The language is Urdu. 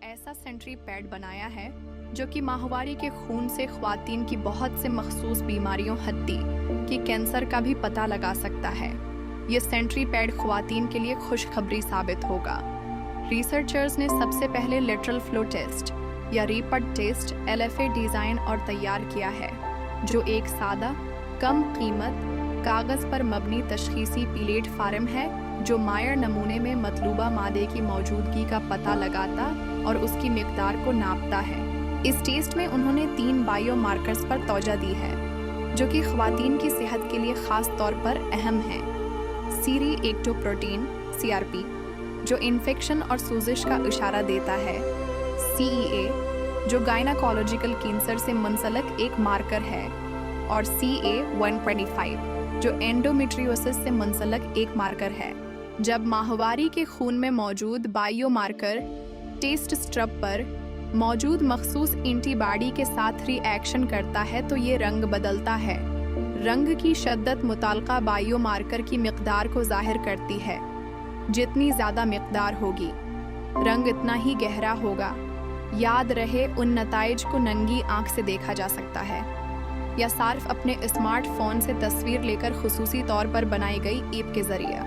ایسا سینٹری پیڈ بنایا ہے جو کہ ماہواری کے خون سے خواتین کی بہت سے مخصوص بیماریوں حتیٰ کہ کینسر کا بھی پتہ لگا سکتا ہے۔ یہ سینٹری پیڈ خواتین کے لیے خوشخبری ثابت ہوگا۔ ریسرچرز نے سب سے پہلے لیٹرل فلو ٹیسٹ یا ریپڈ ٹیسٹ LFA ڈیزائن اور تیار کیا ہے، جو ایک سادہ، کم قیمت، کاغذ پر مبنی تشخیصی پلیٹ فارم ہے جو مائر نمونے میں مطلوبہ مادے کی موجودگی کا پتہ لگاتا اور اس کی مقدار کو ناپتا ہے۔ اس ٹیسٹ میں انہوں نے 3 بائیو مارکرز پر توجہ دی ہے جو کہ خواتین کی صحت کے لیے خاص طور پر اہم ہیں۔ سیری ایکٹوپروٹین CRP جو انفیکشن اور سوزش کا اشارہ دیتا ہے، CEA جو گائناکولوجیکل کینسر سے منسلک ایک مارکر ہے، اور CA-125 جو اینڈومیٹریوسس سے منسلک ایک مارکر ہے۔ جب ماہواری کے خون میں موجود بائیو مارکر ٹیسٹ سٹرپ پر موجود مخصوص اینٹی باڈی کے ساتھ ری ایکشن کرتا ہے تو یہ رنگ بدلتا ہے۔ رنگ کی شدت متعلقہ بائیو مارکر کی مقدار کو ظاہر کرتی ہے۔ جتنی زیادہ مقدار ہوگی، رنگ اتنا ہی گہرا ہوگا۔ یاد رہے، ان نتائج کو ننگی آنکھ سے دیکھا جا سکتا ہے یا صارف اپنے اسمارٹ فون سے تصویر لے کر خصوصی طور پر بنائی گئی ایپ کے ذریعے۔